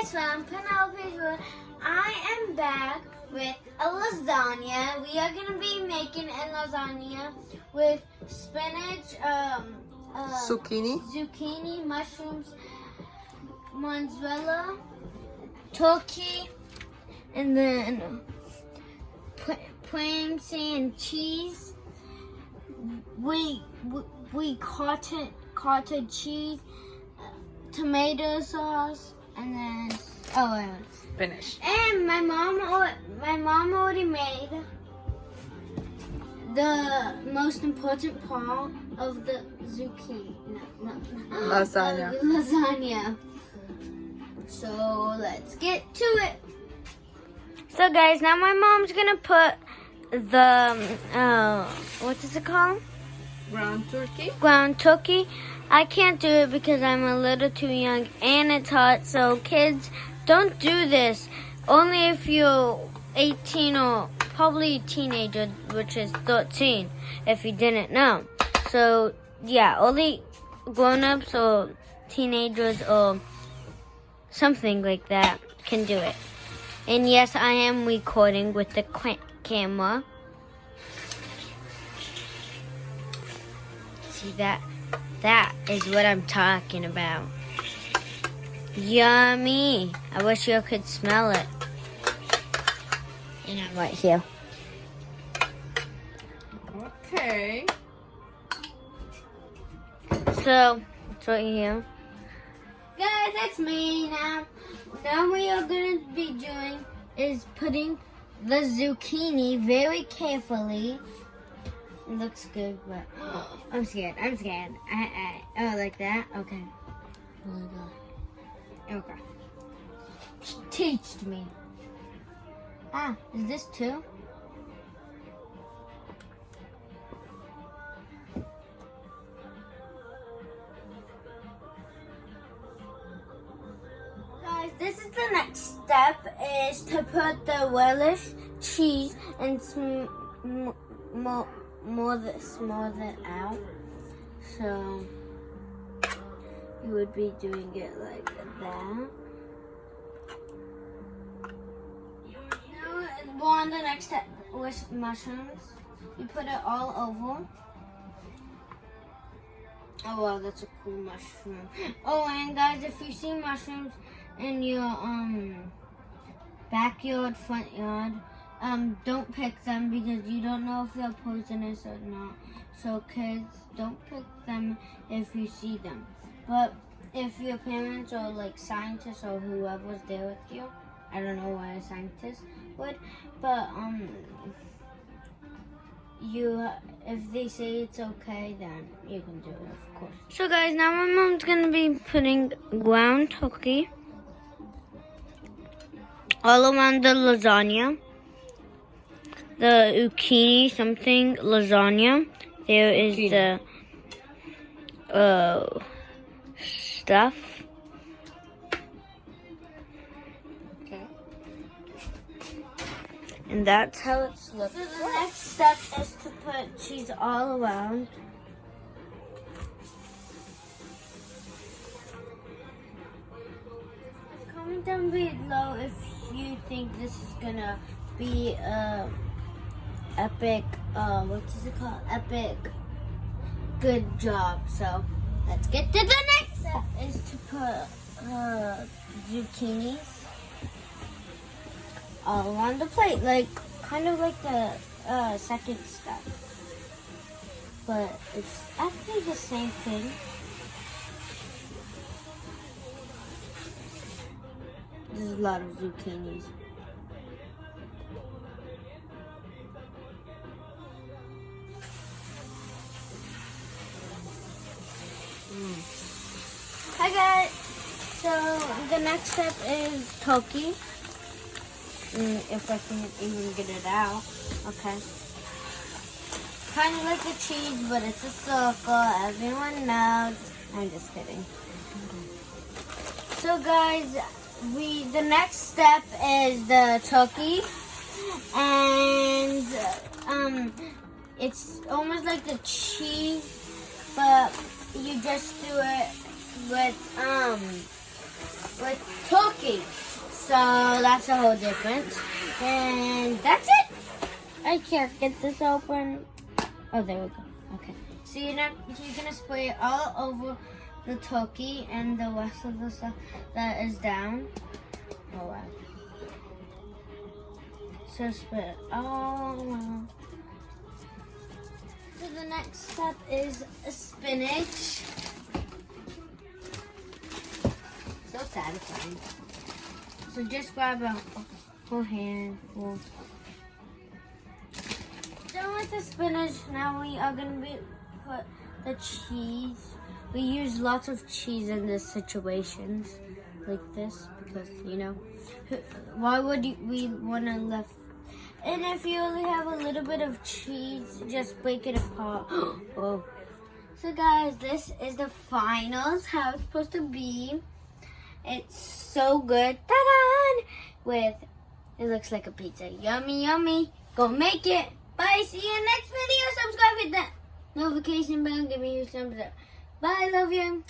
guys, from Penelope's World. I am back with a lasagna. We are going to be making a lasagna with spinach, zucchini, mushrooms, mozzarella, turkey, and then parmesan and cheese. We cottage cheese, tomato sauce, and then Finish. And my mom already made the most important part of the zucchini. Lasagna. Lasagna. So let's get to it. So guys, now my mom's gonna put the what is it called? Ground turkey. Ground turkey. I can't do it because I'm a little too young and it's hot. So kids, don't do this. Only if you're 18 or probably a teenager, which is 13, if you didn't know. So yeah, only grown-ups or teenagers or something like that can do it. And yes, I am recording with the camera. See that? That is what I'm talking about. Yummy. I wish you could smell it. And I'm right here. Okay. So, it's right here. Guys, that's me now. Now what you're going to be doing is putting the zucchini very carefully. It looks good, but I'm scared. Oh, like that? Okay. Oh my God. Okay. Teach me. Ah, is this two? Guys, this is the next step, is to put the relish, cheese, and smooth it out. So you would be doing it like that. Now we're on the next step with mushrooms. You put it all over. Oh wow, that's a cool mushroom. Oh, and guys, if you see mushrooms in your backyard, front yard, don't pick them because you don't know if they're poisonous or not. So kids, don't pick them if you see them. But if your parents or like scientists or whoever's there with you, I don't know why a scientist would, but if they say it's okay, then you can do it, of course. So guys, now my mom's gonna be putting ground turkey all around the lasagna. The zucchini something lasagna. There is the stuff. Okay. And that's how it's looking. So the next step is to put cheese all around. Comment down below if you think this is gonna be epic, what is it called? Epic good job. So let's get to the next step, is to put zucchinis all on the plate, like kind of like the second step, but it's actually the same thing. There's a lot of zucchinis. Hi guys, so the next step is turkey. If I can even get it out, okay. Kind of like the cheese, but it's a circle, everyone knows. I'm just kidding. So guys, the next step is the turkey, and it's almost like the cheese, but you just do it with with turkey. So that's a whole difference. And that's it. I can't get this open. Oh, there we go. Okay. So you're gonna spray it all over the turkey and the rest of the stuff that is down. All right. So spray it all around. So the next step is spinach. So satisfying. So just grab a whole handful. Done with the spinach, now we are going to put the cheese. We use lots of cheese in these situations like this because, you know, why would we want to left? And if you only have a little bit of cheese, just break it apart. Whoa. So guys, this is the finals, how it's supposed to be. It's so good. Ta-da! With, it looks like a pizza. Yummy, yummy. Go make it. Bye. See you next video. Subscribe, hit that notification bell. Give me your thumbs up. Bye. Love you.